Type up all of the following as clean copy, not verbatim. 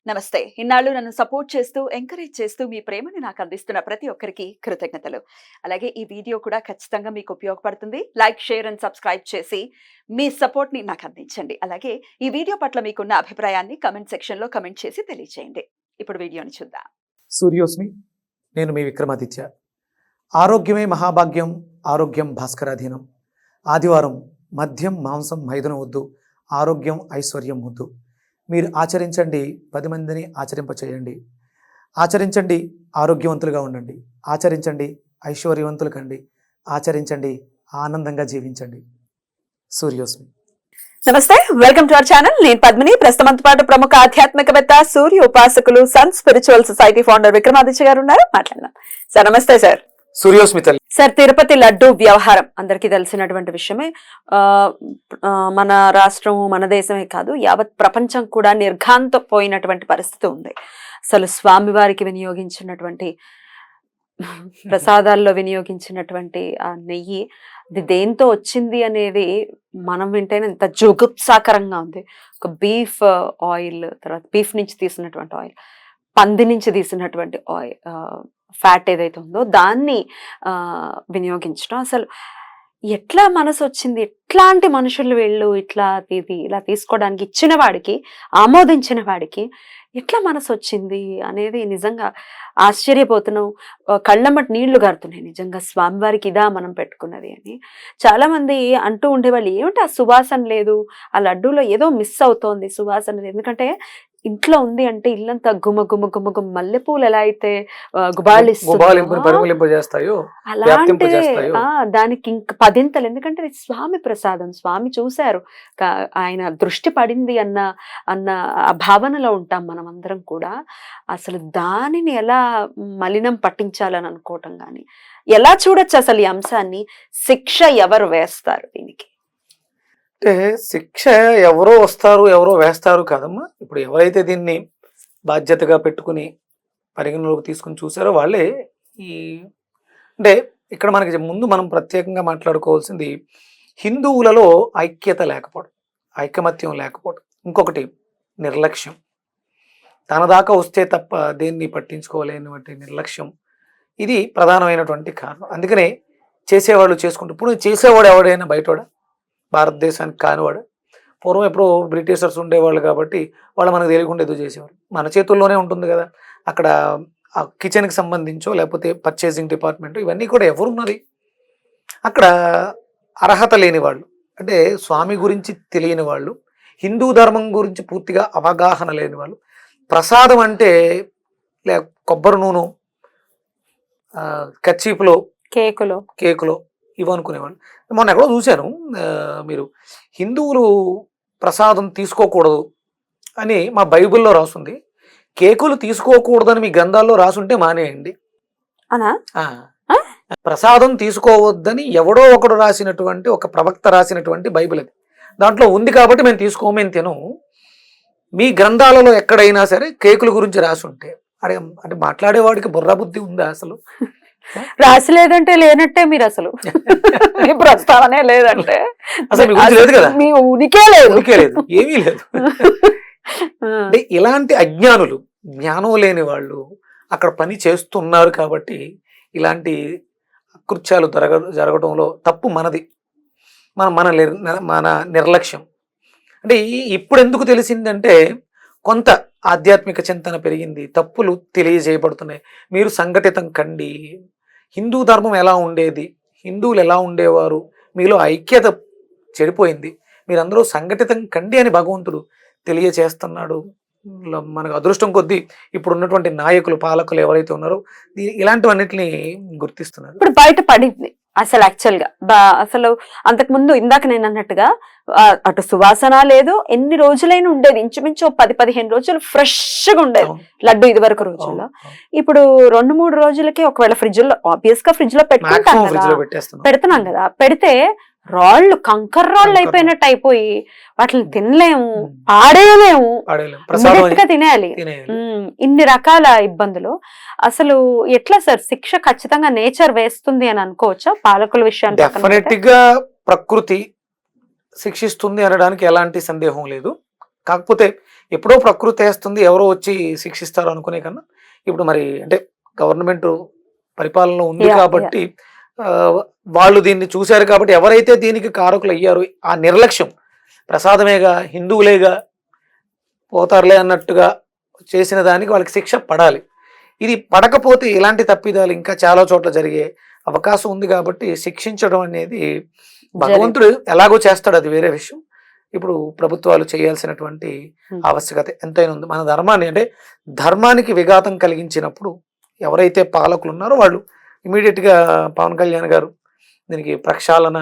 నమస్తే. ఇన్నాళ్ళు నన్ను సపోర్ట్ చేస్తూ, ఎంకరేజ్ చేస్తూ మీ ప్రేమని నాకు అందిస్తున్న ప్రతి ఒక్కరికి కృతజ్ఞతలు. అలాగే ఈ వీడియో కూడా ఖచ్చితంగా మీకు ఉపయోగపడుతుంది. లైక్, షేర్ అండ్ సబ్స్క్రైబ్ చేసి మీ సపోర్ట్‌ని నాకు అందించండి. అలాగే ఈ వీడియో పట్ల మీకున్న అభిప్రాయాన్ని కామెంట్ సెక్షన్‌లో కామెంట్ చేసి తెలియజేయండి. ఇప్పుడు వీడియోని చూద్దాం. సూర్యోస్మి. నేను మీ విక్రమాదిత్య. ఆరోగ్యమే మహాభాగ్యం, ఆరోగ్యం భాస్కరాధీనం. ఆదివారం మద్యం, మాంసం, మైదనం వద్దు, ఆరోగ్యం, ఐశ్వర్యం వద్దు. మీరు ఆచరించండి, 10 మందిని ఆచరింపచేయండి. ఆచరించండి, ఆరోగ్యవంతులుగా ఉండండి. ఆచరించండి, ఐశ్వర్యవంతులు కండి. ఆచరించండి, ఆనందంగా జీవించండి. సూర్యోస్మి. నమస్తే, వెల్కమ్ టు అవర్ ఛానల్. నేను పద్మిని. ప్రస్తుతంతో పాటు ప్రముఖ ఆధ్యాత్మికవేత్త, సూర్య ఉపాసకులు, sun spiritual society founder Vikramaditya garu ఉన్నారు. మాట్లాడదాం సార్. నమస్తే సార్. సూర్యోస్మి తల్లి. సార్, తిరుపతి లడ్డు వ్యవహారం అందరికీ తెలిసినటువంటి విషయమే. మన రాష్ట్రం, మన దేశమే కాదు, యావత్ ప్రపంచం కూడా నిర్ఘాంతపోయినటువంటి పరిస్థితి ఉంది. అసలు స్వామివారికి వినియోగించినటువంటి ప్రసాదాల్లో వినియోగించినటువంటి ఆ నెయ్యి అది దేంతో వచ్చింది అనేది మనం వింటేనే ఎంత జుగుప్సాకరంగా ఉంది. ఒక బీఫ్ ఆయిల్, తర్వాత బీఫ్ నుంచి తీసినటువంటి ఆయిల్, పంది నుంచి తీసినటువంటి ఆయిల్, ఫ్యాట్ ఏదైతే ఉందో దాన్ని వినియోగించడం. అసలు ఎట్లా మనసు వచ్చింది? ఎట్లాంటి మనుషులు వీళ్ళు ఇలా తీసుకోవడానికి ఇచ్చిన వాడికి, ఆమోదించిన వాడికి ఎట్లా మనసు వచ్చింది అనేది నిజంగా ఆశ్చర్యపోతున్నాం. కళ్ళమ్మటి నీళ్లు గారుతున్నాయి. నిజంగా స్వామివారికి ఇదా మనం పెట్టుకున్నది అని చాలా మంది అంటూ ఉండేవాళ్ళు. ఏమిటి ఆ సువాసన లేదు, ఆ లడ్డూలో ఏదో మిస్ అవుతోంది, సువాసన లేదు. ఎందుకంటే ఇంట్లో ఉంది అంటే ఇల్లంతా గుమ గుమ గుమ గుమ మల్లెపూలు ఎలా అయితే అలాంటి దానికి ఇంక 10 ఎందుకంటే స్వామి ప్రసాదం, స్వామి చూశారు, ఆయన దృష్టి పడింది అన్న ఆ భావనలో ఉంటాం మనం అందరం కూడా. అసలు దానిని ఎలా మలినం పట్టించాలని అనుకోవటం కానీ, ఎలా చూడొచ్చు అసలు ఈ అంశాన్ని? శిక్ష ఎవరు వేస్తారు దీనికి? అంటే శిక్ష ఎవరో వస్తారు, ఎవరో వేస్తారు కాదమ్మా. ఇప్పుడు ఎవరైతే దీన్ని బాధ్యతగా పెట్టుకుని పరిగణలోకి తీసుకుని చూసారో వాళ్ళే అంటే ఇక్కడ మనకి ముందు మనం ప్రత్యేకంగా మాట్లాడుకోవాల్సింది హిందువులలో ఐక్యత లేకపోవడం, ఐకమత్యం లేకపోవడం. ఇంకొకటి నిర్లక్ష్యం. తన దాకా వస్తే తప్ప దేన్ని పట్టించుకోలేనటువంటి నిర్లక్ష్యం. ఇది ప్రధానమైనటువంటి కారణం. అందుకనే చేసేవాళ్ళు చేసుకుంటూ, ఇప్పుడు చేసేవాడు ఎవడైనా బయటవాడా, భారతదేశానికి కానివాడు. పూర్వం ఎప్పుడో బ్రిటిషర్స్ ఉండేవాళ్ళు కాబట్టి వాళ్ళు మనకు తెలియకుండా ఏదో చేసేవారు. మన చేతుల్లోనే ఉంటుంది కదా. అక్కడ ఆ కిచెన్కి సంబంధించో లేకపోతే పర్చేసింగ్ డిపార్ట్మెంట్, ఇవన్నీ కూడా ఎవరున్నది అక్కడ? అర్హత లేని వాళ్ళు, అంటే స్వామి గురించి తెలియని వాళ్ళు, హిందూ ధర్మం గురించి పూర్తిగా అవగాహన లేని వాళ్ళు. ప్రసాదం అంటే కొబ్బరి నూనె, కచ్చీపులో, కేకులో ఇవనుకునేవాళ్ళు. మొన్న ఎక్కడో చూశాను, మీరు హిందువులు ప్రసాదం తీసుకోకూడదు అని మా బైబిల్లో రాసుంది. కేకులు తీసుకోకూడదని మీ గ్రంథాల్లో రాసుంటే మానేయండి. ప్రసాదం తీసుకోవద్దని ఎవడో ఒకడు రాసినటువంటి, ఒక ప్రవక్త రాసినటువంటి బైబిల్ అది. దాంట్లో ఉంది కాబట్టి మేము తీసుకోమని తిను. మీ గ్రంథాలలో ఎక్కడైనా సరే కేకుల గురించి రాసుంటే అంటే మాట్లాడేవాడికి బుర్ర బుద్ధి ఉందా అసలు? రాసలేదంటే లేనట్టే. మీరు అసలు మీ ప్రస్తావనే లేదంటే అసలు లేదు కదా, మీ ఉనికే లేదు, ఏమీ లేదు. అంటే ఇలాంటి అజ్ఞానులు, జ్ఞానం లేని వాళ్ళు అక్కడ పని చేస్తున్నారు కాబట్టి ఇలాంటి కృత్యాలు జరగడంలో తప్పు మనది, మన నిర్లక్ష్యం. అంటే ఇప్పుడు ఎందుకు తెలిసిందంటే కొంత ఆధ్యాత్మిక చింతన పెరిగింది, తప్పులు తెలియజేయబడుతున్నాయి. మీరు సంఘటితం కండి. హిందూ ధర్మం ఎలా ఉండేది, హిందువులు ఎలా ఉండేవారు, మీలో ఐక్యత చెడిపోయింది, మీరందరూ సంఘటితం కండి అని భగవంతుడు తెలియచేస్తున్నాడు. మనకు అదృష్టం కొద్దీ ఇప్పుడు ఉన్నటువంటి నాయకులు, పాలకులు ఎవరైతే ఉన్నారో ఇలాంటివన్నిటిని గుర్తిస్తున్నారు. ఇప్పుడు బయట పడింది అసలు యాక్చువల్ గా. అసలు అంతకు ముందు ఇందాక నేను అన్నట్టుగా అటు సువాసన లేదు, ఎన్ని రోజులైనా ఉండేది, ఇంచుమించు 10-15 రోజులు ఫ్రెష్ గా ఉండేది లడ్డు ఇది వరకు రోజుల్లో. ఇప్పుడు 2-3 రోజులకి ఒకవేళ ఫ్రిడ్జ్ లో, ఆబ్వియస్ గా ఫ్రిడ్జ్ లో పెడుతున్నాం కదా, పెడితే రాళ్ళు, కంకర్ రాళ్ళు అయిపోయినట్టు అయిపోయి వాటిని తినలేము, పాడేయలేము, తినేయాలి. ఇన్ని రకాల ఇబ్బందులు. అసలు ఎట్లా సార్ శిక్ష ఖచ్చితంగా నేచర్ వేస్తుంది అని అనుకోవచ్చా పాలకుల విషయాన్ని? డెఫినెట్ గా ప్రకృతి శిక్షిస్తుంది అనడానికి ఎలాంటి సందేహం లేదు. కాకపోతే ఎప్పుడో ప్రకృతి వేస్తుంది, ఎవరో వచ్చి శిక్షిస్తారు అనుకునే కన్నా ఇప్పుడు మరి అంటే గవర్నమెంట్ పరిపాలనలో ఉంది Yeah, కాబట్టి ఆ, వాళ్ళు దీన్ని చూశారు కాబట్టి ఎవరైతే దీనికి కారకులు అయ్యారో ఆ నిర్లక్ష్యం, ప్రసాదమేగా హిందువులేగా పోతారులే అన్నట్టుగా చేసిన దానికి వాళ్ళకి శిక్ష పడాలి. ఇది పడకపోతే ఇలాంటి తప్పిదాలు ఇంకా చాలా చోట్ల జరిగే అవకాశం ఉంది కాబట్టి శిక్షించడం అనేది భగవంతుడు ఎలాగో చేస్తాడు, అది వేరే విషయం. ఇప్పుడు ప్రభుత్వాలు చేయాల్సినటువంటి ఆవశ్యకత ఎంతైనా ఉంది. మన ధర్మాన్ని అంటే ధర్మానికి విఘాతం కలిగించినప్పుడు ఎవరైతే పాలకులు ఉన్నారో వాళ్ళు ఇమీడియట్ గా పవన్ కళ్యాణ్ గారు దీనికి ప్రక్షాళన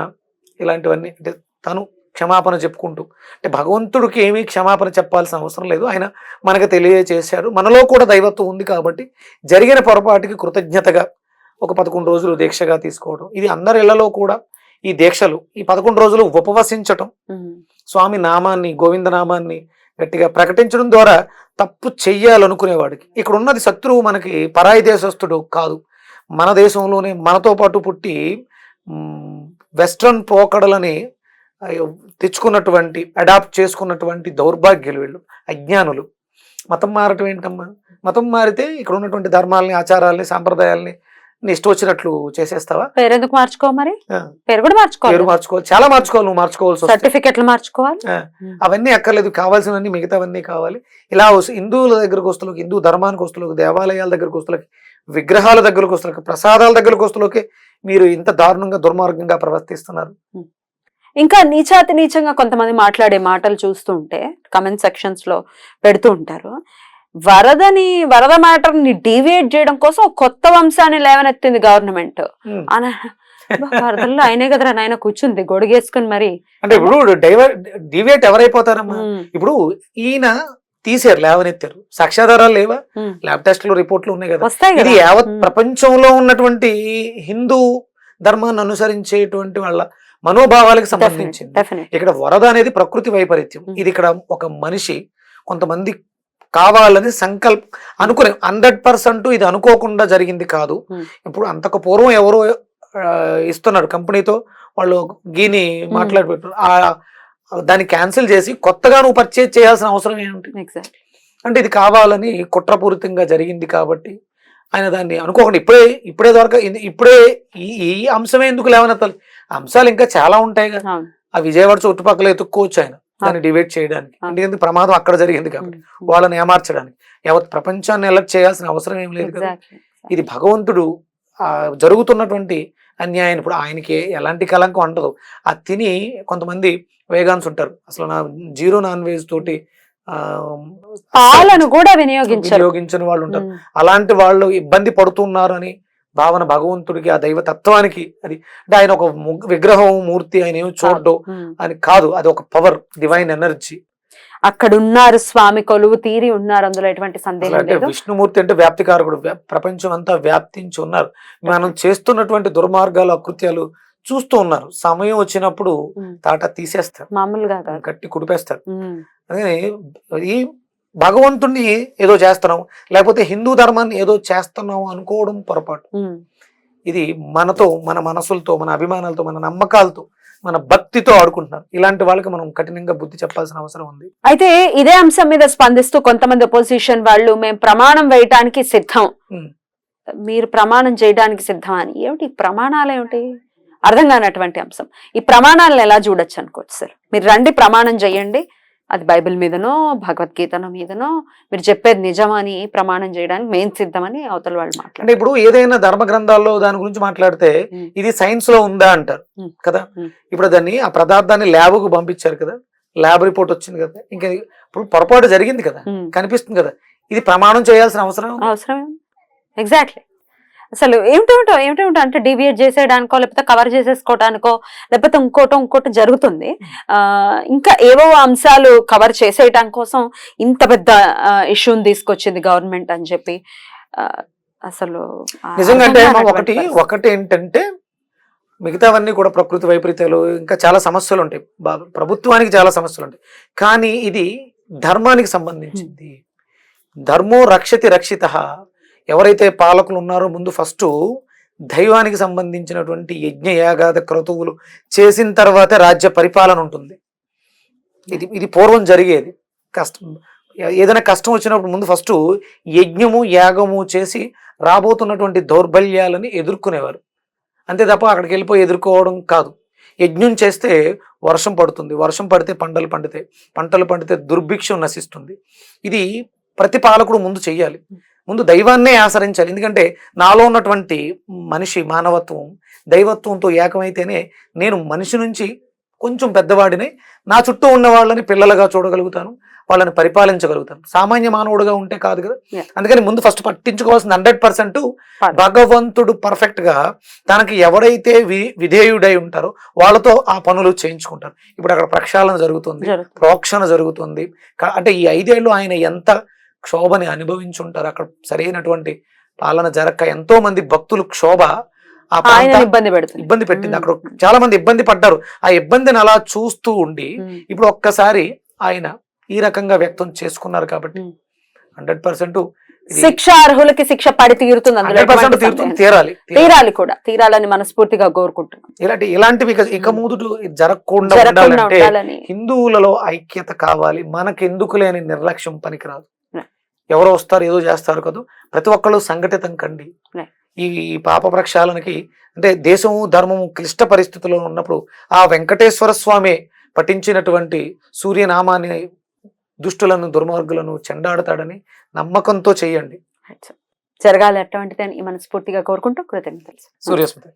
ఇలాంటివన్నీ అంటే తను క్షమాపణ చెప్పుకుంటూ, అంటే భగవంతుడికి ఏమీ క్షమాపణ చెప్పాల్సిన అవసరం లేదు, ఆయన మనకు తెలియజేశాడు. మనలో కూడా దైవత్వం ఉంది కాబట్టి జరిగిన పొరపాటుకి కృతజ్ఞతగా ఒక 11 రోజులు దీక్షగా తీసుకోవడం, ఇది అందరి ఇళ్లలో కూడా ఈ దీక్షలు, ఈ 11 రోజులు ఉపవసించటం, స్వామి నామాన్ని గోవింద నామాన్ని గట్టిగా ప్రకటించడం ద్వారా తప్పు చెయ్యాలనుకునేవాడికి, ఇక్కడ ఉన్నది శత్రువు మనకి పరాయి దేశస్తుడు కాదు, మన దేశంలోనే మనతో పాటు పుట్టి వెస్ట్రన్ పోకడలని తెచ్చుకున్నటువంటి అడాప్ట్ చేసుకున్నటువంటి దౌర్భాగ్యులు వీళ్ళు, అజ్ఞానులు. మతం మారటం ఏంటమ్మా? మతం మారితే ఇక్కడ ఉన్నటువంటి ధర్మాలని ఆచారాలని సాంప్రదాయాలని ఇష్టం వచ్చినట్లు చేసేస్తావా? పేరు ఎందుకు మార్చుకో మరి? పేరు కూడా పేరు మార్చుకోవాలి, చాలా మార్చుకోవాలి, నువ్వు మార్చుకోవాల్సి వస్తుంది. సర్టిఫికెట్లు మార్చుకోవాలి, అవన్నీ అక్కర్లేదు, కావాల్సినవన్నీ మిగతావన్నీ కావాలి. ఇలా హిందువుల దగ్గరకు వస్తువులకి, హిందూ ధర్మానికి వస్తువులకు, దేవాలయాల దగ్గరకు వస్తువులకి, విగ్రహాల దగ్గరకు వస్తువులకి, ప్రసాదాల దగ్గరకు వస్తువులకి మీరు ఇంత దారుణంగా దుర్మార్గంగా ప్రవర్తిస్తున్నారు. ఇంకా నీచాతి నీచంగా కొంతమంది మాట్లాడే మాటలు చూస్తూ ఉంటే కమెంట్ సెక్షన్స్ లో పెడుతూ ఉంటారు. వరద మ్యాటర్ ని డీవియేట్ చేయడం కోసం ఒక కొత్త వంశాన్ని లేవనెత్తింది గవర్నమెంట్. వరదల్లో ఆయనే కదరా నాయన కూర్చుంది గొడుగేసుకుని మరి. అంటే ఇప్పుడు డివియేట్ ఎవరైపోతారమ్మా? ఇప్పుడు ఈయన తీసారు, లేవనెత్తారు, సాక్ష్యాధారాలు లేవా? ల్యాబ్ టెస్ట్లు రిపోర్ట్లు ఉన్నాయి కదా. ఇది యావత్ ప్రపంచంలో ఉన్నటువంటి హిందూ ధర్మాన్ని అనుసరించేటువంటి వాళ్ళ మనోభావాలకు సంబంధించింది. ఇక్కడ వరద అనేది ప్రకృతి వైపరీత్యం, ఇది ఇక్కడ ఒక మనిషి కొంతమంది కావాలని సంకల్పం అనుకునే 100% ఇది అనుకోకుండా జరిగింది కాదు. ఇప్పుడు అంతకు పూర్వం ఎవరో ఇస్తున్నాడు కంపెనీతో వాళ్ళు గీని మాట్లాడి పెట్టారు, దాన్ని క్యాన్సిల్ చేసి కొత్తగా నువ్వు పర్చేజ్ చేయాల్సిన అవసరం ఏంటి? అంటే ఇది కావాలని కుట్రపూరితంగా జరిగింది కాబట్టి ఆయన దాన్ని అనుకోకుండా ఇప్పుడే ఇప్పుడే ఈ అంశమే ఎందుకు లేవనెత్తాలి? అంశాలు ఇంకా చాలా ఉంటాయి కదా. ఆ విజయవాడ చుట్టుపక్కల ఎత్తుక్కోవచ్చు ఆయన దాన్ని డిబేట్ చేయడానికి, ఎందుకంటే ప్రమాదం అక్కడ జరిగింది కాబట్టి వాళ్ళని ఏమార్చడానికి. యావత్ ప్రపంచాన్ని ఎలర్ట్ చేయాల్సిన అవసరం ఏం లేదు కదా. ఇది భగవంతుడు జరుగుతున్నటువంటి అన్యాయం. ఇప్పుడు ఆయనకి ఎలాంటి కలంకం అంటదు. అది తిని కొంతమంది వేగాన్స్ ఉంటారు, అసలు నా 0 నాన్ వెజ్ తోటి పాలను కూడా వినియోగించని వాళ్ళు ఉంటారు. అలాంటి వాళ్ళు ఇబ్బంది పడుతున్నారు అని భావన భగవంతుడికి, ఆ దైవతత్వానికి, అది అంటే ఆయన ఒక విగ్రహం మూర్తి ఆయన ఏమి చూడడం అని కాదు, అది ఒక పవర్, డివైన్ ఎనర్జీ. అక్కడ ఉన్నారు స్వామి, కొలువు తీరి ఉన్నారు, అందులో ఎటువంటి సందేహం లేదు. విష్ణుమూర్తి అంటే వ్యాప్తికారకుడు, ప్రపంచం అంతా వ్యాప్తించి ఉన్నారు. మనం చేస్తున్నటువంటి దుర్మార్గాలు అకృత్యాలు చూస్తూ ఉన్నారు. సమయం వచ్చినప్పుడు తాట తీసేస్తారు, మామూలుగా కట్టి కుడిపేస్తారు. అందుకని ఈ భగవంతుణ్ణి ఏదో చేస్తున్నాం, లేకపోతే హిందూ ధర్మాన్ని ఏదో చేస్తున్నాం అనుకోవడం పొరపాటు. ఇది మనతో, మన మనసులతో, మన అభిమానాలతో, మన నమ్మకాలతో, మన భక్తితో ఆడుకుంటున్నారు. ఇలాంటి వాళ్ళకి మనం కఠినంగా బుద్ధి చెప్పాల్సిన అవసరం ఉంది. అయితే ఇదే అంశం మీద స్పందిస్తూ కొంతమంది అపోజిషన్ వాళ్ళు, మేము ప్రమాణం వేయటానికి సిద్ధం, మీరు ప్రమాణం చేయడానికి సిద్ధం అని. ఏమిటి ప్రమాణాలు? ఏమిటి అర్థం కానటువంటి అంశం. ఈ ప్రమాణాలను ఎలా చూడొచ్చు అనుకోవచ్చు సార్? మీరు రండి ప్రమాణం చేయండి, అది బైబిల్ మీదనో భగవద్గీతనో మీదనో మీరు చెప్పేది నిజమని ప్రమాణం చేయడానికి మేము సిద్ధమని అవతల వాళ్ళు మాట్లాడారు. అంటే ఇప్పుడు ఏదైనా ధర్మ గ్రంథాల్లో దాని గురించి మాట్లాడితే ఇది సైన్స్ లో ఉందా అంటారు కదా. ఇప్పుడు దాన్ని ఆ పదార్థాన్ని ల్యాబ్ కు పంపించారు కదా, ల్యాబ్ రిపోర్ట్ వచ్చింది కదా, ఇంకా ఇప్పుడు పొరపాటు జరిగింది కదా, కనిపిస్తుంది కదా, ఇది ప్రమాణం చేయాల్సిన అవసరం. ఎగ్జాక్ట్లీ. అసలు ఏమిటో అంటే డివియేట్ చేసేయడానికో లేకపోతే కవర్ చేసేసుకోవడానికో లేకపోతే ఇంకోటి జరుగుతుంది. ఇంకా ఏవో అంశాలు కవర్ చేసేయడం కోసం ఇంత పెద్ద ఇష్యూని తీసుకొచ్చింది గవర్నమెంట్ అని చెప్పి అసలు నిజంగా అంటే ఒకటి ఏంటంటే మిగతావన్నీ కూడా ప్రకృతి వైపరీత్యాలు, ఇంకా చాలా సమస్యలు ఉంటాయి, ప్రభుత్వానికి చాలా సమస్యలు ఉంటాయి. కానీ ఇది ధర్మానికి సంబంధించింది. ధర్మో రక్షతి రక్షితః. ఎవరైతే పాలకులు ఉన్నారో ముందు ఫస్ట్ దైవానికి సంబంధించినటువంటి యజ్ఞ యాగాద క్రతువులు చేసిన తర్వాతే రాజ్య పరిపాలన ఉంటుంది. ఇది పూర్వం జరిగేది. కష్టం ఏదైనా కష్టం వచ్చినప్పుడు ముందు ఫస్ట్ యజ్ఞము యాగము చేసి రాబోతున్నటువంటి దౌర్బల్యాలని ఎదుర్కొనేవారు. అంతే తప్ప అక్కడికి వెళ్ళిపోయి ఎదుర్కోవడం కాదు. యజ్ఞం చేస్తే వర్షం పడుతుంది, వర్షం పడితే పంటలు పండుతాయి, పంటలు పండితే దుర్భిక్షం నశిస్తుంది. ఇది ప్రతి పాలకుడు ముందు చెయ్యాలి. ముందు దైవాన్నే ఆశ్రయించాలి. ఎందుకంటే నాలో ఉన్నటువంటి మనిషి మానవత్వం దైవత్వంతో ఏకమైతేనే నేను మనిషి నుంచి కొంచెం పెద్దవాడిని, నా చుట్టూ ఉన్న వాళ్ళని పిల్లలుగా చూడగలుగుతాను, వాళ్ళని పరిపాలించగలుగుతాను. సామాన్య మానవుడుగా ఉంటే కాదు కదా. అందుకని ముందు ఫస్ట్ పట్టించుకోవాల్సింది 100% భగవంతుడు పర్ఫెక్ట్ గా తనకి ఎవరైతే విధేయుడై ఉంటారో వాళ్ళతో ఆ పనులు చేయించుకుంటారు. ఇప్పుడు అక్కడ ప్రక్షాళన జరుగుతుంది, ప్రోక్షణ జరుగుతుంది. అంటే ఈ 5 ఏళ్ళు ఆయన ఎంత క్షోభని అనుభవించుంటారు. అక్కడ సరైనటువంటి పాలన జరగక ఎంతో మంది భక్తులు క్షోభ ఇబ్బంది పెట్టింది. అక్కడ చాలా మంది ఇబ్బంది పడ్డారు. ఆ ఇబ్బందిని అలా చూస్తూ ఉండి ఇప్పుడు ఒక్కసారి ఆయన ఈ రకంగా వ్యక్తం చేసుకున్నారు కాబట్టి 100% శిక్ష అర్హులకి శిక్ష పడి తీరుతుంది, తీరాలి కూడా, తీరాలని మనస్ఫూర్తిగా కోరుకుంటున్నాం. ఇలాంటివి ఇక ముందు జరగకుండా ఉండాలంటే హిందువులలో ఐక్యత కావాలి. మనకెందుకు లేని నిర్లక్ష్యం పనికిరాదు. ఎవరో వస్తారు ఏదో చేస్తారు కదా, ప్రతి ఒక్కళ్ళు సంఘటితం కండి. ఈ పాప ప్రక్షాళనకి అంటే దేశము ధర్మము క్లిష్ట పరిస్థితుల్లో ఉన్నప్పుడు ఆ వెంకటేశ్వర స్వామి పఠించినటువంటి సూర్యనామాన్ని దుష్టులను దుర్మార్గులను చెండాడతాడని నమ్మకంతో చేయండి. జరగాలి అటువంటిదని మనస్ఫూర్తిగా కోరుకుంటూ కృతజ్ఞతలు. సూర్యస్మృతి.